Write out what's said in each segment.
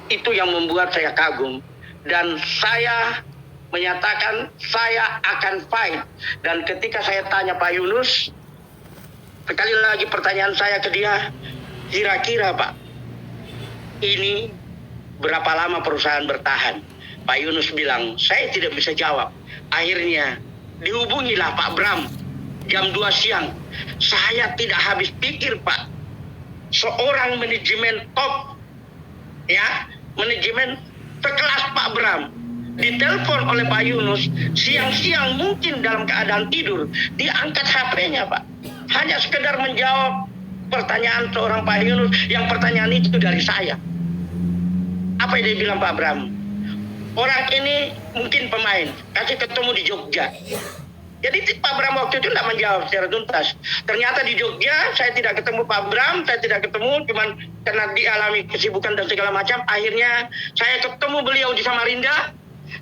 Itu yang membuat saya kagum. Dan saya menyatakan saya akan fight. Dan ketika saya tanya Pak Yunus, sekali lagi pertanyaan saya ke dia, kira-kira Pak, ini berapa lama perusahaan bertahan? Pak Yunus bilang, saya tidak bisa jawab. Akhirnya dihubungilah Pak Bram jam 2 siang. Saya tidak habis pikir Pak. Seorang manajemen top, ya, manajemen sekelas Pak Bram, ditelepon oleh Pak Yunus siang-siang mungkin dalam keadaan tidur, dia angkat HP-nya Pak, hanya sekedar menjawab pertanyaan seorang Pak Yunus yang pertanyaan itu dari saya. Apa yang dia bilang Pak Bram? Orang ini mungkin pemain, kasih ketemu di Jogja. Jadi Pak Bram waktu itu tidak menjawab secara tuntas. Ternyata di Jogja saya tidak ketemu Pak Bram, saya tidak ketemu, cuman karena dialami kesibukan dan segala macam. Akhirnya saya ketemu beliau di Samarinda.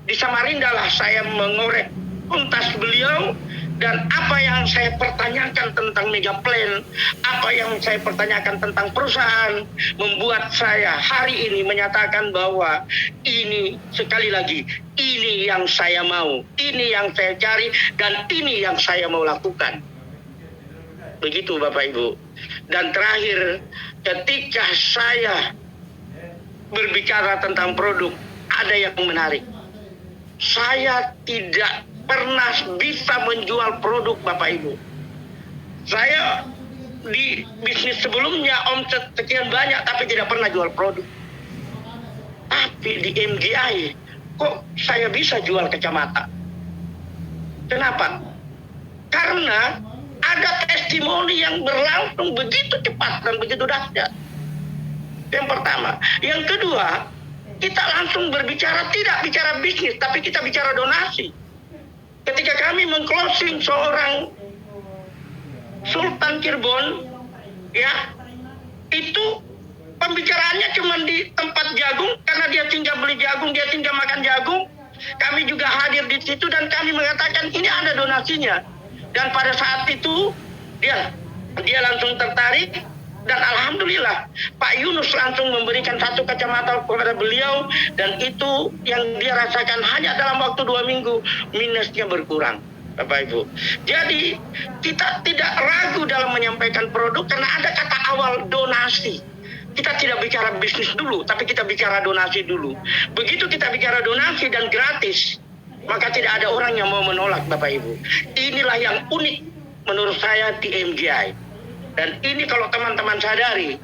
Di Samarinda lah saya mengorek tuntas beliau. Dan apa yang saya pertanyakan tentang Megaplan, apa yang saya pertanyakan tentang perusahaan, membuat saya hari ini menyatakan bahwa ini, sekali lagi, ini yang saya mau, ini yang saya cari, dan ini yang saya mau lakukan. Begitu Bapak Ibu. Dan terakhir, ketika saya berbicara tentang produk, ada yang menarik. Saya tidak pernah bisa menjual produk Bapak Ibu. Saya di bisnis sebelumnya omset sekian banyak tapi tidak pernah jual produk. Tapi di MGI kok saya bisa jual kacamata? Kenapa? Karena ada testimoni yang berlangsung begitu cepat dan begitu dahsyat. Yang pertama. Yang kedua, kita langsung berbicara, tidak bicara bisnis, tapi kita bicara donasi. Ketika kami mengclosing seorang Sultan Cirebon, ya, itu pembicaraannya cuma di tempat jagung, karena dia tinggal beli jagung, dia tinggal makan jagung. Kami juga hadir di situ dan kami mengatakan ini ada donasinya. Dan pada saat itu dia langsung tertarik. Dan alhamdulillah Pak Yunus langsung memberikan satu kacamata kepada beliau, dan itu yang dia rasakan hanya dalam waktu 2 minggu minusnya berkurang Bapak Ibu. Jadi kita tidak ragu dalam menyampaikan produk karena ada kata awal donasi. Kita tidak bicara bisnis dulu, tapi kita bicara donasi dulu. Begitu kita bicara donasi dan gratis, maka tidak ada orang yang mau menolak Bapak Ibu. Inilah yang unik menurut saya di MGI. Dan ini kalau teman-teman sadari,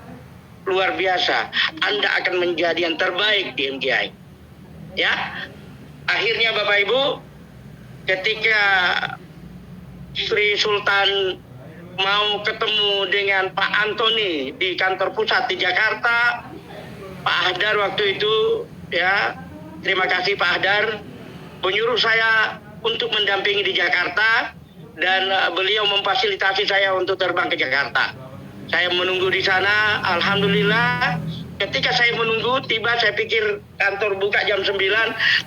luar biasa. Anda akan menjadi yang terbaik di MGI. Ya, akhirnya Bapak Ibu, ketika Sri Sultan mau ketemu dengan Pak Antoni di kantor pusat di Jakarta, Pak Ahdar waktu itu, ya, terima kasih Pak Ahdar, menyuruh saya untuk mendampingi di Jakarta. Dan beliau memfasilitasi saya untuk terbang ke Jakarta. Saya menunggu di sana, alhamdulillah. Ketika saya menunggu, tiba saya pikir kantor buka jam 9,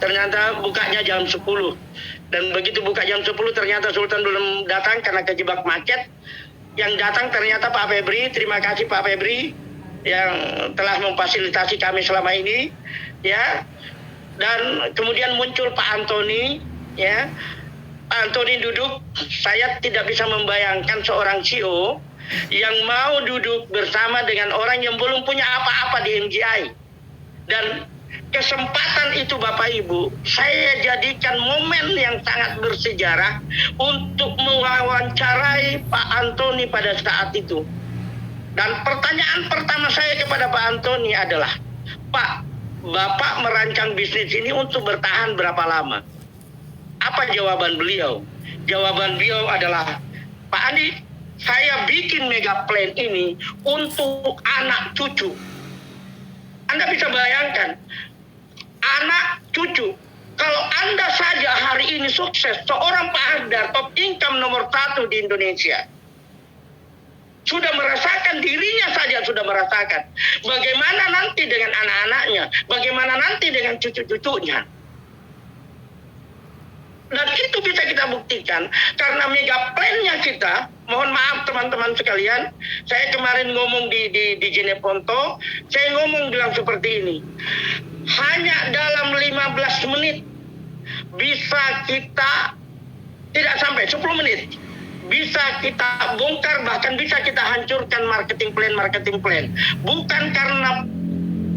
ternyata bukanya jam 10. Dan begitu buka jam 10, ternyata Sultan belum datang karena kejebak macet. Yang datang ternyata Pak Febri, terima kasih Pak Febri yang telah memfasilitasi kami selama ini. Ya. Dan kemudian muncul Pak Antoni, ya. Antoni duduk, saya tidak bisa membayangkan seorang CEO yang mau duduk bersama dengan orang yang belum punya apa-apa di MGI. Dan kesempatan itu Bapak Ibu, saya jadikan momen yang sangat bersejarah untuk mewawancarai Pak Antoni pada saat itu. Dan pertanyaan pertama saya kepada Pak Antoni adalah, Pak, Bapak merancang bisnis ini untuk bertahan berapa lama? Apa jawaban beliau? Jawaban beliau adalah, Pak Andi, saya bikin Megaplan ini untuk anak cucu. Anda bisa bayangkan, anak cucu. Kalau Anda saja hari ini sukses, seorang Pak Ahdar, top income nomor 1 di Indonesia, sudah merasakan, dirinya saja sudah merasakan. Bagaimana nanti dengan anak-anaknya? Bagaimana nanti dengan cucu-cucunya? Dan itu bisa kita buktikan karena mega plan-nya kita. Mohon maaf teman-teman sekalian, saya kemarin ngomong di Jeneponto, saya ngomong bilang seperti ini. Hanya dalam 15 menit bisa kita, tidak sampai 10 menit, bisa kita bongkar, bahkan bisa kita hancurkan marketing plan. Bukan karena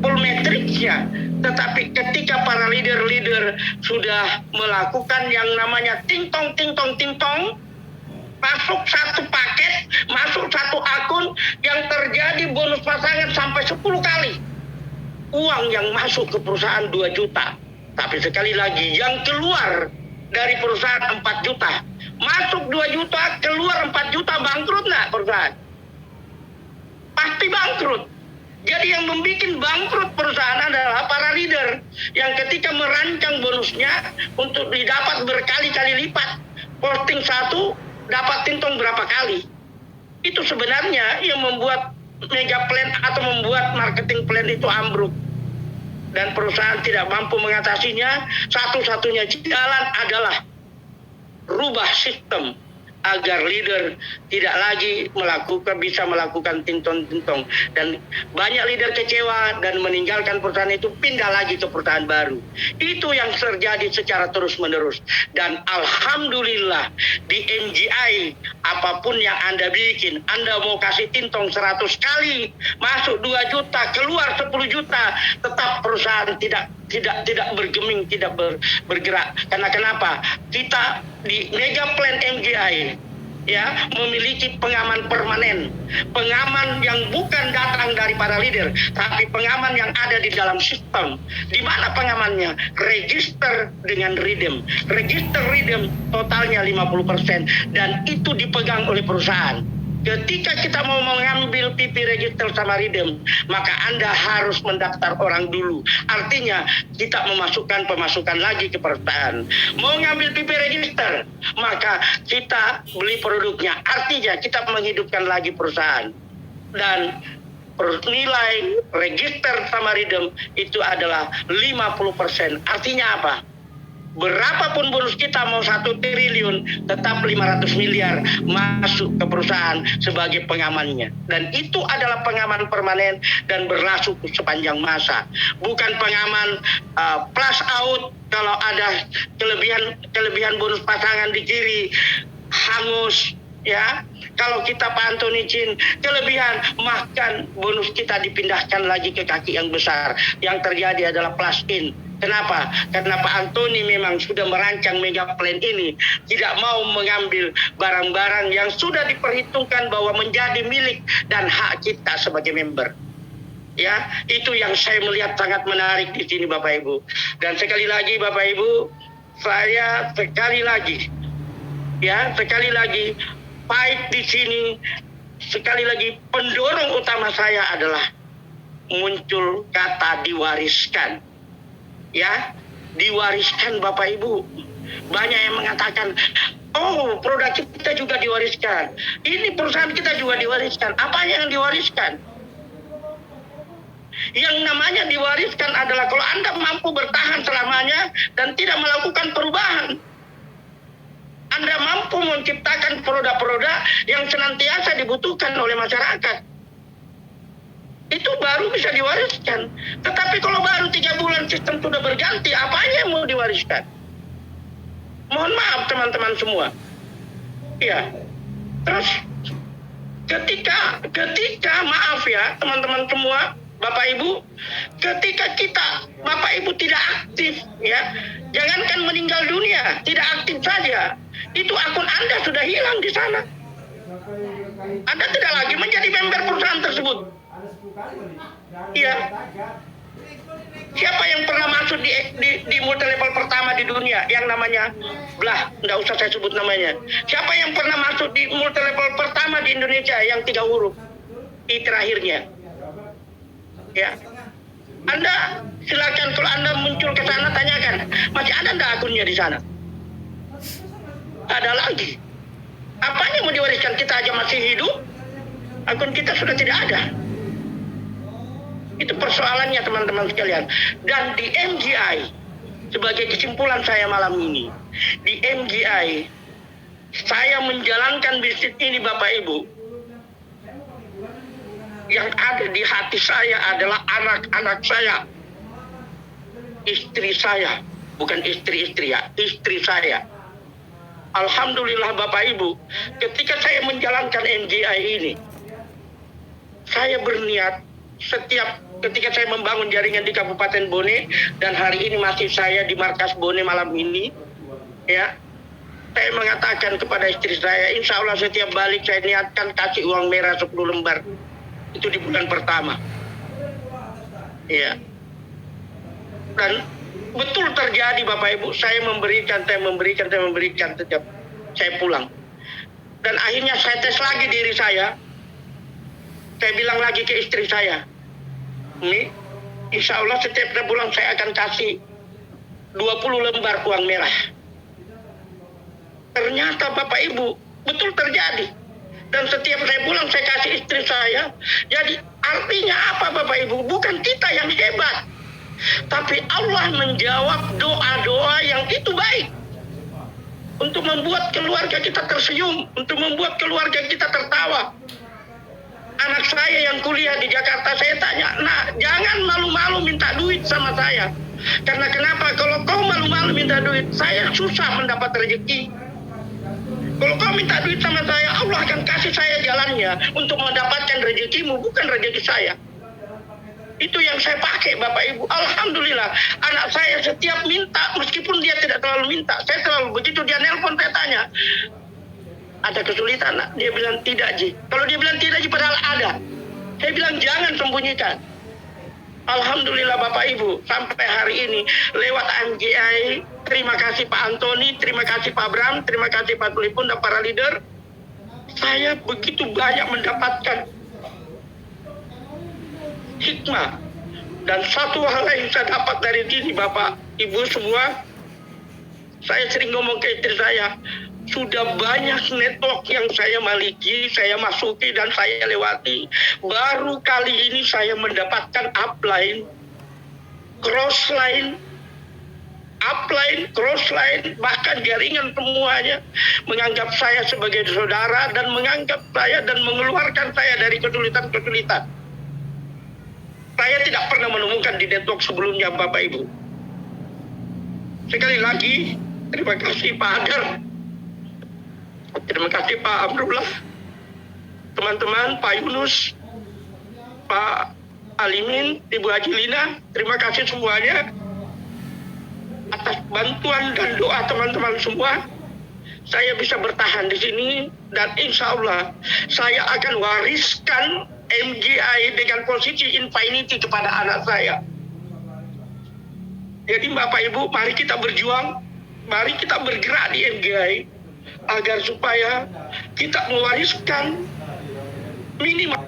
full matrix-nya, tetapi ketika para leader sudah melakukan yang namanya ting-tong, masuk satu paket, masuk satu akun, yang terjadi bonus pasangan sampai 10 kali. Uang yang masuk ke perusahaan 2 juta. Tapi sekali lagi, yang keluar dari perusahaan 4 juta. Masuk 2 juta, keluar 4 juta, bangkrut nggak perusahaan? Pasti bangkrut. Jadi yang membuat bangkrut perusahaan adalah para leader yang ketika merancang bonusnya untuk didapat berkali-kali lipat. Posting satu, dapat tintong berapa kali. Itu sebenarnya yang membuat mega plan atau membuat marketing plan itu ambruk. Dan perusahaan tidak mampu mengatasinya, satu-satunya jalan adalah rubah sistem agar leader tidak lagi bisa melakukan tintong. Dan banyak leader kecewa dan meninggalkan perusahaan itu, pindah lagi ke perusahaan baru. Itu yang terjadi secara terus-menerus. Dan alhamdulillah di MGI, apapun yang Anda bikin, Anda mau kasih tintong 100 kali, masuk 2 juta, keluar 10 juta, tetap perusahaan tidak bergeming, tidak bergerak. Karena kenapa? Kita di mega plan MGI ya memiliki pengaman permanen, pengaman yang bukan datang dari para leader, tapi pengaman yang ada di dalam sistem. Di mana pengamannya? Register dengan redeem. Register redeem totalnya 50% dan itu dipegang oleh perusahaan. Ketika kita mau mengambil PP register sama redeem, maka Anda harus mendaftar orang dulu. Artinya kita memasukkan pemasukan lagi ke perusahaan. Mau ngambil PP register, maka kita beli produknya. Artinya kita menghidupkan lagi perusahaan. Dan nilai register sama redeem itu adalah 50%. Artinya apa? Berapapun bonus kita mau 1 triliun, tetap 500 miliar masuk ke perusahaan sebagai pengamannya. Dan itu adalah pengaman permanen dan berlangsung sepanjang masa. Bukan pengaman plus out kalau ada kelebihan bonus pasangan di kiri, hangus. Ya, kalau kita Pak Antoni Chin kelebihan, makan bonus kita dipindahkan lagi ke kaki yang besar. Yang terjadi adalah plus in. Kenapa? Karena Pak Antoni memang sudah merancang mega plan ini, tidak mau mengambil barang-barang yang sudah diperhitungkan bahwa menjadi milik dan hak kita sebagai member. Ya, itu yang saya melihat sangat menarik di sini Bapak Ibu. Dan sekali lagi Bapak Ibu, saya sekali lagi fight di sini, sekali lagi pendorong utama saya adalah muncul kata diwariskan. Ya, diwariskan Bapak Ibu. Banyak yang mengatakan, oh produk kita juga diwariskan, ini perusahaan kita juga diwariskan. Apa yang diwariskan? Yang namanya diwariskan adalah kalau Anda mampu bertahan selamanya dan tidak melakukan perubahan. Anda mampu menciptakan produk-produk yang senantiasa dibutuhkan oleh masyarakat. Itu baru bisa diwariskan. Tetapi kalau baru 3 bulan sistem sudah berganti, apanya yang mau diwariskan? Mohon maaf teman-teman semua. Ya. Terus ketika maaf ya teman-teman semua, Bapak Ibu, ketika Bapak Ibu tidak aktif ya, jangankan meninggal dunia, tidak aktif saja, itu akun Anda sudah hilang di sana. Anda tidak lagi menjadi member perusahaan tersebut. Iya. Siapa yang pernah masuk di multi level pertama di dunia yang namanya enggak usah saya sebut namanya. Siapa yang pernah masuk di multi level pertama di Indonesia yang 3 huruf I terakhirnya? Ya. Anda silakan kalau Anda muncul ke sana tanyakan, masih ada enggak akunnya di sana? Ada lagi. Apanya mau diwariskan? Kita aja masih hidup, akun kita sudah tidak ada. Itu persoalannya teman-teman sekalian. Dan di MGI, sebagai kesimpulan saya malam ini, di MGI, saya menjalankan bisnis ini Bapak Ibu. Yang ada di hati saya adalah anak-anak saya, istri saya, bukan istri-istri ya, istri saya. Alhamdulillah Bapak Ibu, ketika saya menjalankan MGI ini, saya berniat ketika saya membangun jaringan di Kabupaten Bone, dan hari ini masih saya di markas Bone malam ini, ya, saya mengatakan kepada istri saya, insya Allah setiap balik saya niatkan kasih uang merah 10 lembar. Itu di bulan pertama. Ya. Dan betul terjadi Bapak Ibu, saya memberikan setiap saya pulang. Dan akhirnya saya tes lagi diri saya. Saya bilang lagi ke istri saya, ini insya Allah setiap bulan saya akan kasih 20 lembar uang merah. Ternyata Bapak Ibu, betul terjadi. Dan setiap saya pulang saya kasih istri saya. Jadi artinya apa Bapak Ibu? Bukan kita yang hebat, tapi Allah menjawab doa-doa yang itu baik. Untuk membuat keluarga kita tersenyum, untuk membuat keluarga kita tertawa. Anak saya yang kuliah di Jakarta, saya tanya, nah jangan malu-malu minta duit sama saya. Karena kenapa? Kalau kau malu-malu minta duit, saya susah mendapat rezeki. Kalau kau minta duit sama saya, Allah akan kasih saya jalannya untuk mendapatkan rezekimu, bukan rezeki saya. Itu yang saya pakai Bapak Ibu. Alhamdulillah, anak saya setiap minta, meskipun dia tidak terlalu minta, saya selalu, begitu dia nelpon saya tanya, ada kesulitan nak? Dia bilang tidak Ji. Kalau dia bilang tidak Ji, padahal ada, saya bilang jangan sembunyikan. Alhamdulillah Bapak Ibu, sampai hari ini lewat MGI, terima kasih Pak Antoni, terima kasih Pak Bram, terima kasih Pak Tulipun dan para leader, saya begitu banyak mendapatkan hikmah. Dan satu hal yang saya dapat dari sini Bapak Ibu semua, saya sering ngomong ke istri saya, sudah banyak network yang saya miliki, saya masuki dan saya lewati. Baru kali ini saya mendapatkan upline, crossline, upline, crossline, bahkan jaringan semuanya menganggap saya sebagai saudara dan menganggap saya dan mengeluarkan saya dari kesulitan-kesulitan. Saya tidak pernah menemukan di network sebelumnya Bapak Ibu. Sekali lagi, terima kasih Pak Adar. Terima kasih Pak Abdullah, teman-teman, Pak Yunus, Pak Alimin, Ibu Haji Lina, terima kasih semuanya atas bantuan dan doa teman-teman semua. Saya bisa bertahan di sini dan insya Allah saya akan wariskan MGI dengan posisi infinity kepada anak saya. Jadi Bapak Ibu, mari kita berjuang, mari kita bergerak di MGI agar supaya kita mewariskan minimal